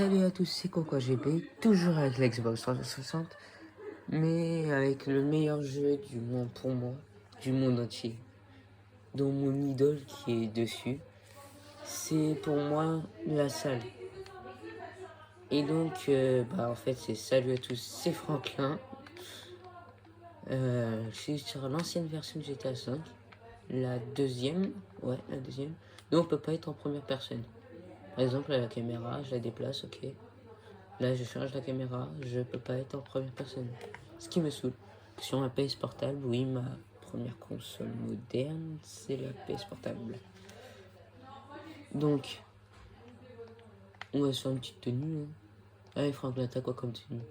Salut à tous, c'est Coco GB, toujours avec l'Xbox 360, mais avec le meilleur jeu du monde pour moi, du monde entier, dont mon idole qui est dessus, c'est pour moi la salle. Et donc, en fait, c'est salut à tous, c'est Franklin. Je suis sur l'ancienne version de GTA V, la deuxième, la deuxième, donc on peut pas être en première personne. Par exemple, la caméra, je la déplace, ok. Là, je change la caméra, je peux pas être en première personne. Ce qui me saoule. Sur ma PS portable, oui, ma première console moderne, c'est la PS portable. Donc, on va se faire une petite tenue. Hein. Allez, Franklin, t'as quoi comme tenue?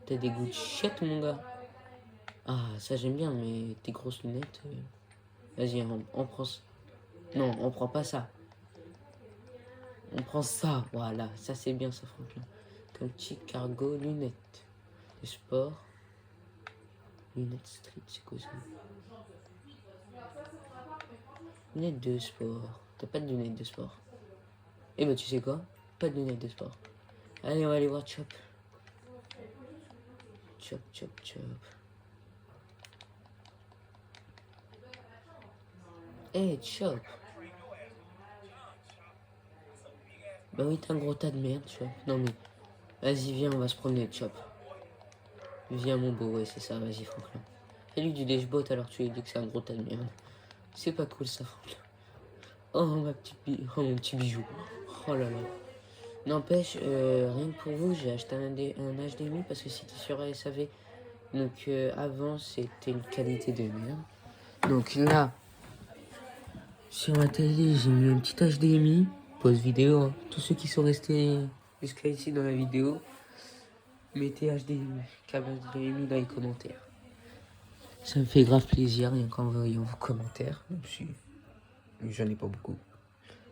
T'as des goûts de shit, mon gars. Ah, ça j'aime bien, mais tes grosses lunettes. Vas-y, on prend ça. Non, on prend pas ça. On prend ça, voilà. Ça, c'est bien, ça, Franklin. Comme petit cargo, lunettes. De sport. Lunettes street, c'est quoi ça? Lunettes de sport. T'as pas de lunettes de sport. Eh ben tu sais quoi? Pas de lunettes de sport. Allez, on va aller voir Chop. Chop, Chop, Chop. Eh, Chop. Bah oui, t'es un gros tas de merde, Chop. Non mais, vas-y, viens, on va se promener, Chop. Viens, mon beau, ouais, c'est ça, vas-y, Franklin. Fais-lui du dashbot alors tu lui dis que c'est un gros tas de merde. C'est pas cool, ça, Franklin. Oh, mon petit bijou. Oh là là. N'empêche, rien que pour vous, j'ai acheté un HDMI parce que c'était sur SAV. Donc avant, c'était une qualité de merde. Donc là, sur ma télé, j'ai mis un petit HDMI. Pause vidéo. Hein. Tous ceux qui sont restés jusqu'à ici dans la vidéo, mettez HDMI, câble HDMI dans les commentaires. Ça me fait grave plaisir, rien qu'en voyant vos commentaires. Même si j'en ai pas beaucoup.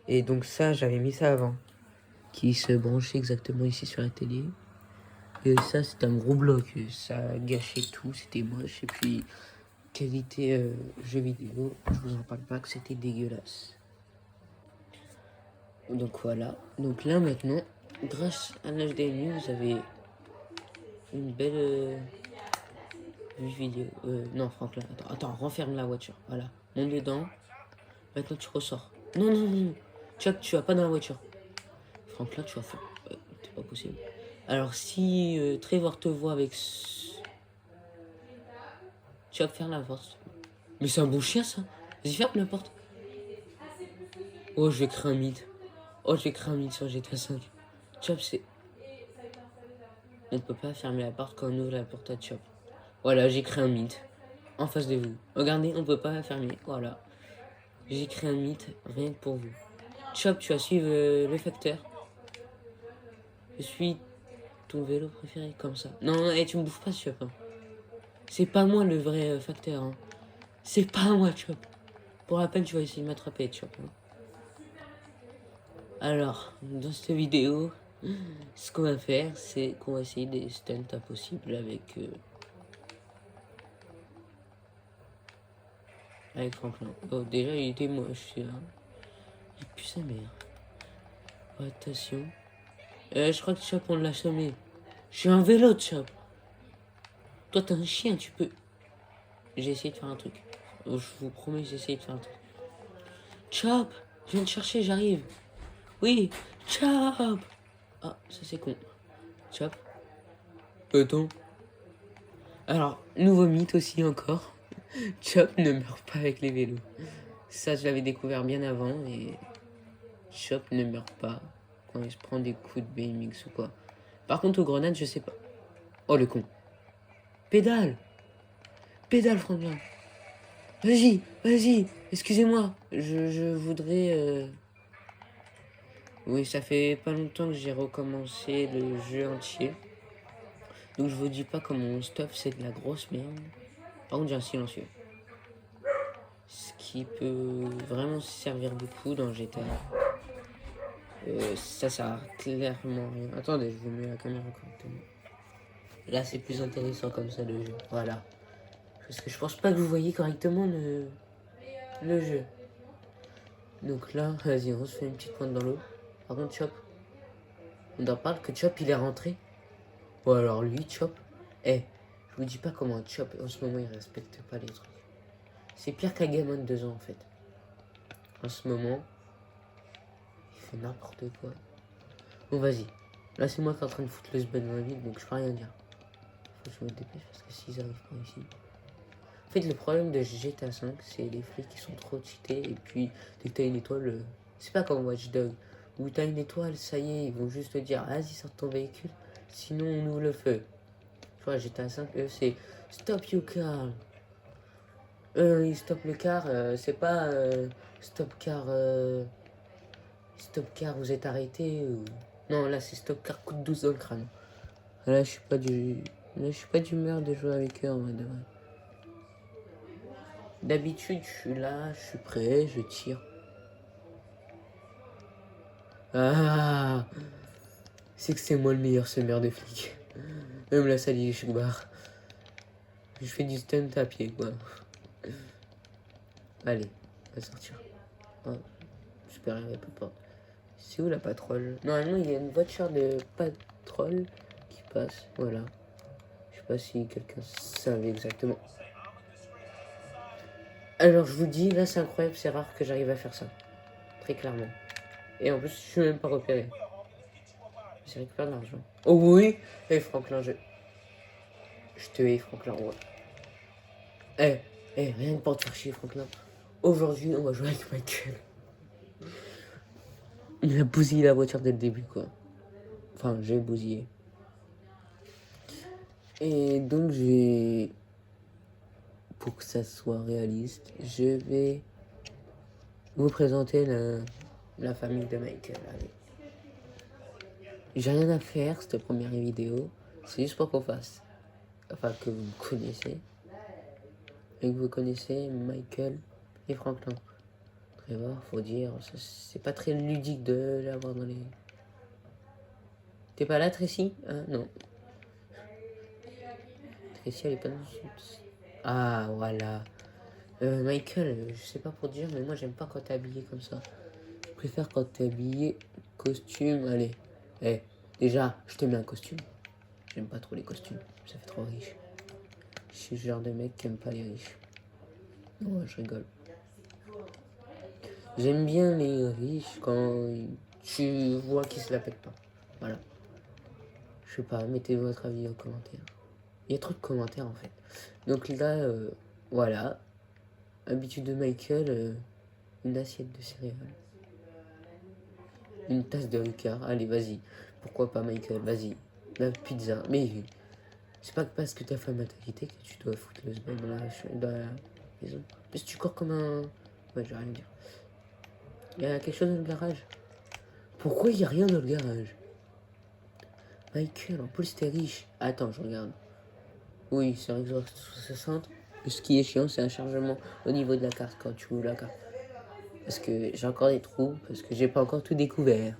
Et donc ça, j'avais mis ça avant. Qui se branchait exactement ici sur la télé. Et ça, c'était un gros bloc. Ça gâchait tout, c'était moche. Et puis, qualité jeu vidéo, je vous en parle pas que c'était dégueulasse. Donc voilà. Donc là, maintenant, grâce à l'HDMI, vous avez une belle vue vidéo. Non, Franklin, attends, renferme la voiture. Voilà. Monte dedans. Maintenant, tu ressors. Non, non, non. Chuck, tu vas pas dans la voiture. Franklin, tu vas faire... c'est pas possible. Alors, si Trevor te voit avec... Tu vas faire la porte. Mais c'est un bon chien, ça. Vas-y, ferme la porte. Oh, je vais créer un mythe. Oh, je vais créer un mythe sur GTA 5. Chop, c'est... On peut pas fermer la porte quand on ouvre la porte à Chop. Voilà, j'ai créé un mythe. En face de vous. Regardez, on peut pas fermer. Voilà. J'ai créé un mythe rien que pour vous. Chop, tu vas suivre le facteur. Je suis ton vélo préféré, comme ça. Non, tu me bouffes pas, Chop. Hein. C'est pas moi le vrai facteur. Hein. C'est pas moi, Chop. Pour la peine, tu vas essayer de m'attraper, Chop. Hein. Alors, dans cette vidéo, ce qu'on va faire, c'est qu'on va essayer des stunts impossibles avec Franklin. Oh, déjà, il était moche, celui-là. Il pue sa mère. Oh, attention. Je crois que Chop, on l'a sommé. Je suis un vélo, Chop. Toi, t'es un chien, tu peux... J'ai essayé de faire un truc. Je vous promets, j'ai essayé de faire un truc. Chop, je viens te chercher, j'arrive. Oui, Chop. Ah, ça c'est con. Chop. Attends. Alors, nouveau mythe aussi encore. Chop ne meurt pas avec les vélos. Ça, je l'avais découvert bien avant et Chop ne meurt pas quand il se prend des coups de BMX ou quoi. Par contre, aux grenades, je sais pas. Oh, le con. Pédale. Pédale, Franklin. Vas-y, vas-y. Excusez-moi. Je voudrais... Oui, ça fait pas longtemps que j'ai recommencé le jeu entier. Donc, je vous dis pas comment mon stuff, c'est de la grosse merde. Par contre, j'ai un silencieux. Ce qui peut vraiment servir beaucoup dans GTA. Ça sert à clairement rien. Attendez, je vous mets la caméra correctement. Là, c'est plus intéressant comme ça le jeu. Voilà. Parce que je pense pas que vous voyez correctement le jeu. Donc là, vas-y, on se fait une petite pointe dans l'eau. Par contre, Chop. On en parle que Chop il est rentré. Ou alors lui, Chop. Eh, je vous dis pas comment Chop en ce moment il respecte pas les trucs. C'est pire qu'un gamin de 2 ans en fait. En ce moment, il fait n'importe quoi. Bon vas-y. Là c'est moi qui est en train de foutre le sbud dans la ville, donc je peux rien dire. Faut que je me dépêche parce que s'ils arrivent pas ici. En fait le problème de GTA 5 c'est les flics qui sont trop cheatés et puis dès que t'as une étoile, c'est pas comme Watch Dogs où t'as une étoile, ça y est, ils vont juste te dire vas-y sors ton véhicule, sinon on ouvre le feu. Tu vois GTA 5 eux c'est stop your car. Ils stoppent le car, c'est pas stop car stop car vous êtes arrêté ou... Non là c'est stop car coup de 12 dans le crâne. Là je suis pas d'humeur de jouer avec eux en vrai de vrai. D'habitude je suis là, je suis prêt, je tire. Ah, c'est que c'est moi le meilleur semeur de flics. Même la salle je barre. Je fais du stunt à pied quoi. Allez, on va sortir. Oh, j'espère qu'il n'y a pas. C'est où la patrouille? Normalement il y a une voiture de patrouille qui passe, voilà. Je sais pas si quelqu'un savait exactement. Alors je vous dis, là c'est incroyable, c'est rare que j'arrive à faire ça. Très clairement. Et en plus je suis même pas repéré. J'ai récupéré de l'argent. Oh oui. Eh Franklin, je te hais Franklin, ouais. Rien que pour te faire chier Franklin. Aujourd'hui on va jouer avec Michael. Il a bousillé la voiture dès le début quoi. Enfin j'ai bousillé. Et donc pour que ça soit réaliste, je vais vous présenter la famille de Michael. Allez. J'ai rien à faire cette première vidéo, c'est juste pour qu'on fasse. Enfin que vous connaissez. Et que vous connaissez Michael et Franklin. Trevor, faut dire, c'est pas très ludique de l'avoir dans les... T'es pas là Tracy? Hein? Non. Tracy elle est pas dans... Ah voilà. Michael, je sais pas pour dire, mais moi j'aime pas quand t'es habillé comme ça. Je préfère quand t'es habillé costume. Allez, déjà, je te mets un costume. J'aime pas trop les costumes, ça fait trop riche. Je suis le genre de mec qui aime pas les riches. Non, je rigole. J'aime bien les riches quand tu vois qu'ils se la pètent pas. Voilà. Je sais pas, mettez votre avis en commentaire. Il y a trop de commentaires en fait. Donc là, voilà. Habitude de Michael, une assiette de céréales. Une tasse de Ricard. Allez, vas-y. Pourquoi pas Michael? Vas-y. La pizza. Mais c'est pas parce que ta femme a quitté que tu dois foutre le sbon dans la maison. Parce que tu cours comme un... Ouais, je vais rien dire. Il y a quelque chose dans le garage. Pourquoi il y a rien dans le garage? Michael, en plus t'es riche. Attends, je regarde. Oui, c'est un Xbox 360. Ce qui est chiant, c'est un chargement au niveau de la carte quand tu ouvres la carte. Parce que j'ai encore des trous, parce que j'ai pas encore tout découvert.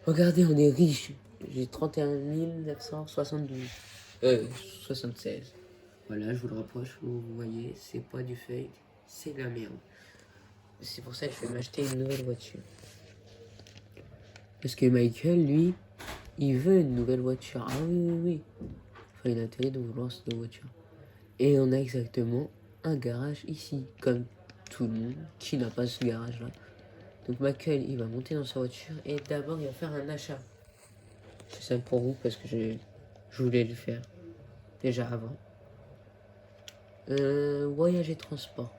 Regardez, on est riche. J'ai 31 972. 76. Voilà, je vous le rapproche, vous voyez, c'est pas du fake, c'est de la merde. C'est pour ça que je vais m'acheter une nouvelle voiture. Parce que Michael, lui, il veut une nouvelle voiture. Ah oui. Enfin, il a intérêt de vouloir cette voiture. Et on a exactement un garage ici, comme tout le monde qui n'a pas ce garage-là. Donc Michael, il va monter dans sa voiture et d'abord, il va faire un achat. C'est ça pour vous parce que je voulais le faire déjà avant. Voyage et transport.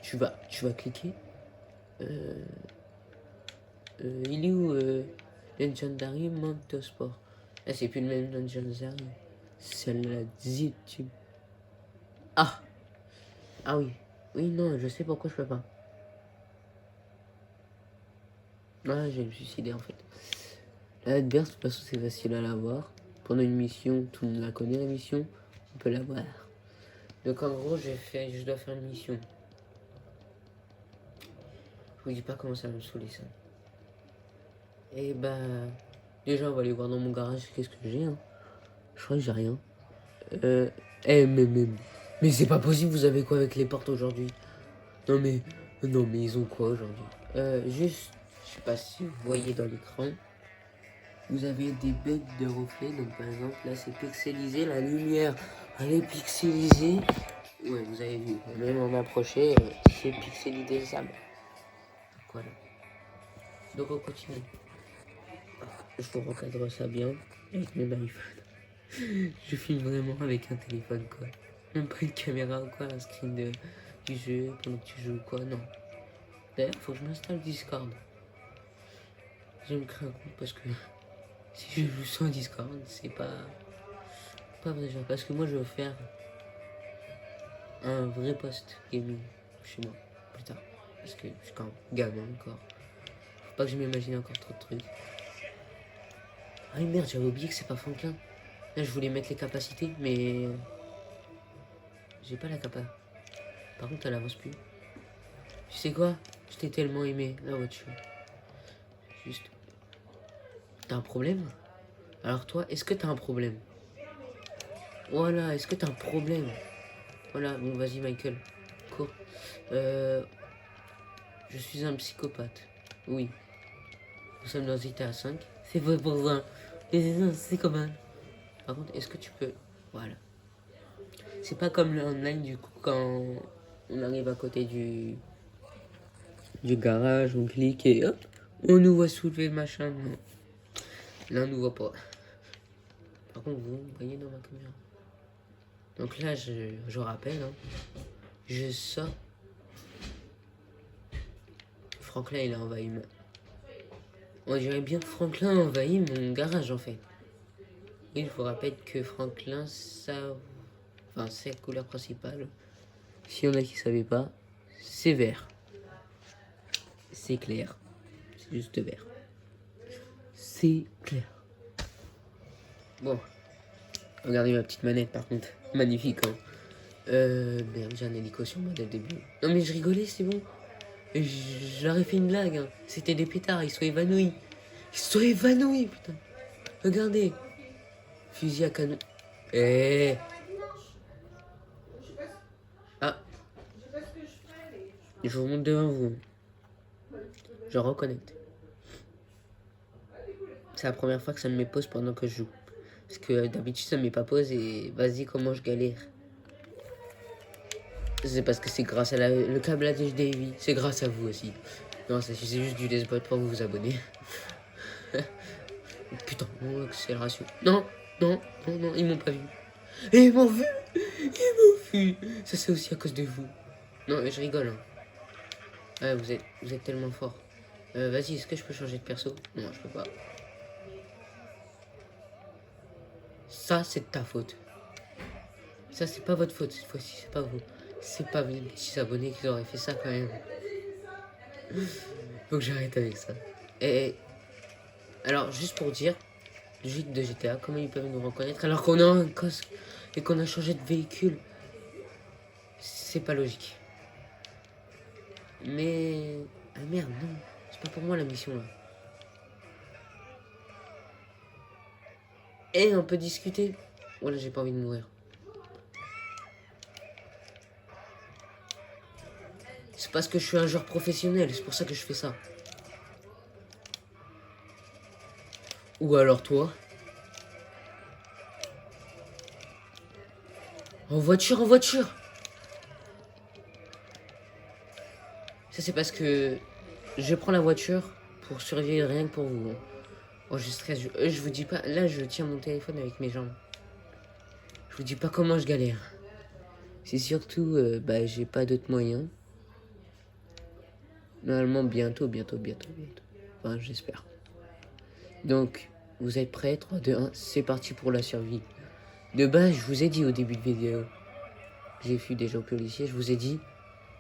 Tu vas cliquer. Il est où Legendary Motorsport? Ah, c'est plus le même Legendary. C'est la YouTube. Ah oui. Oui, non, je sais pourquoi je peux pas. Ah, j'ai me suicider en fait. La Headburst, de toute façon, c'est facile à l'avoir. Pendant une mission, tout le monde la connaît la mission. On peut l'avoir. Donc en gros, je dois faire une mission. Je vous dis pas comment ça va me saouler ça. Et bah, déjà on va aller voir dans mon garage qu'est-ce que j'ai. Hein. Je crois que j'ai rien. Mais c'est pas possible, vous avez quoi avec les portes aujourd'hui? Non mais ils ont quoi aujourd'hui? Juste, je sais pas si vous voyez dans l'écran. vous avez des bugs de reflet. Donc par exemple, là c'est pixelisé, la lumière elle est pixelisée. Ouais, vous avez vu, même en approché, c'est pixelisé ça. Voilà. Donc on continue. Je vous recadre ça bien avec mon iPhone. Je filme vraiment avec un téléphone quoi. Même pas une caméra ou quoi, un screen du jeu pendant que tu joues quoi, non. D'ailleurs, faut que je m'installe Discord. Je me crée un compte parce que si je joue sans Discord, c'est pas vrai genre. Parce que moi je veux faire un vrai post gaming chez moi plus tard. Parce que je suis quand même gamin encore. Faut pas que je m'imagine encore trop de trucs. Ah merde, j'avais oublié que c'est pas Franklin. Là je voulais mettre les capacités, mais j'ai pas la capa. Par contre elle avance plus. Tu sais quoi? Je t'ai tellement aimé la voiture. Juste. T'as un problème? Alors toi, est-ce que t'as un problème? Voilà, est-ce que t'as un problème? Voilà, bon vas-y Michael, cours. Je suis un psychopathe. Oui. Nous sommes dans GTA 5. C'est vrai pour ça. C'est commun. Par contre, est-ce que tu peux... Voilà. C'est pas comme le online du coup quand on arrive à côté du garage, on clique et hop, on nous voit soulever le machin. Non. Là, on nous voit pas. Par contre, vous voyez dans ma caméra. Donc là, je rappelle, hein, je sors. Franklin, il a envahi On dirait bien que Franklin a envahi mon garage, en fait. Oui, je vous rappelle que Franklin, enfin, c'est la couleur principale. S'il y en a qui ne savaient pas, c'est vert. C'est clair. C'est juste vert. C'est clair. Bon. Regardez ma petite manette, par contre. Magnifique, hein. Merde, j'ai un hélico sur moi dès le début. Non, mais je rigolais, c'est bon. J'aurais fait une blague, hein. C'était des pétards, ils sont évanouis. Ils sont évanouis, putain. Regardez. Fusil à canon. Eh. Ah. Je vous montre devant vous. Je reconnecte. C'est la première fois que ça me met pause pendant que je joue. Parce que d'habitude ça me met pas pause et vas-y comment je galère. C'est parce que c'est grâce à le câblage HDMI. C'est grâce à vous aussi. Non, c'est juste du lesbot pour vous abonner. Putain, mon accélération. Non, non, non, non, ils m'ont pas vu. Et ils m'ont vu. Ils m'ont vu. Ça c'est aussi à cause de vous. Non, mais je rigole. Hein. Ouais, vous êtes tellement fort. Vas-y, est-ce que je peux changer de perso? Non, je peux pas. Ça, c'est de ta faute. Ça, c'est pas votre faute cette fois-ci, c'est pas vous. C'est pas mes petits abonnés qui auraient fait ça quand même. Faut que j'arrête avec ça. Et alors, juste pour dire, le gîte de GTA, comment ils peuvent nous reconnaître alors qu'on a un casque et qu'on a changé de véhicule? C'est pas logique. Mais... Ah merde, non. C'est pas pour moi la mission là. Et on peut discuter. Voilà, j'ai pas envie de mourir. C'est parce que je suis un joueur professionnel, c'est pour ça que je fais ça. Ou alors toi. En voiture, en voiture. Ça c'est parce que je prends la voiture pour survivre rien que pour vous. Oh je stresse, je vous dis pas, là je tiens mon téléphone avec mes jambes. Je vous dis pas comment je galère. C'est surtout, bah j'ai pas d'autres moyens. Normalement bientôt. Enfin j'espère. Donc, vous êtes prêts? 3, 2, 1, c'est parti pour la survie. De base, je vous ai dit au début de vidéo, j'ai fui des gens policiers, je vous ai dit,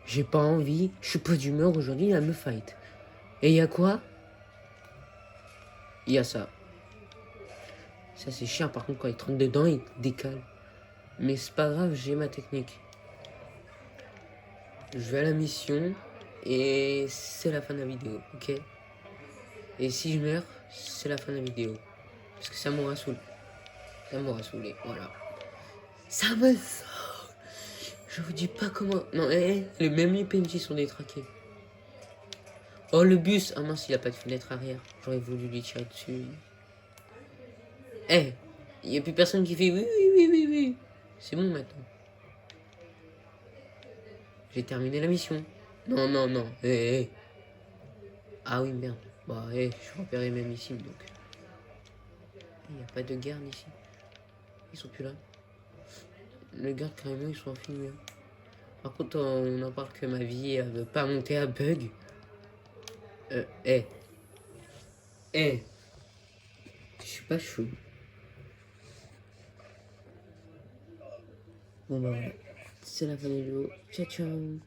j'ai pas envie, je suis pas d'humeur aujourd'hui à me fight. Et il y a quoi? Il y a ça. Ça c'est chiant par contre quand il te rentre dedans, il te décale. Mais c'est pas grave, j'ai ma technique. Je vais à la mission et c'est la fin de la vidéo, ok? Et si je meurs, c'est la fin de la vidéo. Parce que ça m'aura saoulé. Ça m'aura saoulé, voilà. Ça me sort. Je vous dis pas comment... Non, même les PNJ sont détraqués. Oh, le bus. Ah mince, il a pas de fenêtre arrière. J'aurais voulu lui tirer dessus. Eh, il n'y a plus personne qui fait oui, oui, oui, oui, oui. C'est bon maintenant. J'ai terminé la mission. Non, non, non. Eh, eh. Ah oui, merde. Bah, je repérais mes missiles donc. Il n'y a pas de garde ici. Ils sont plus là. Les gardes, carrément, ils sont enfuis. Par contre, on en parle que ma vie veut pas monter à bug. Eh. Eh. Je suis pas chaud. Bon, bah, voilà. C'est la fin de la vidéo. Ciao, ciao.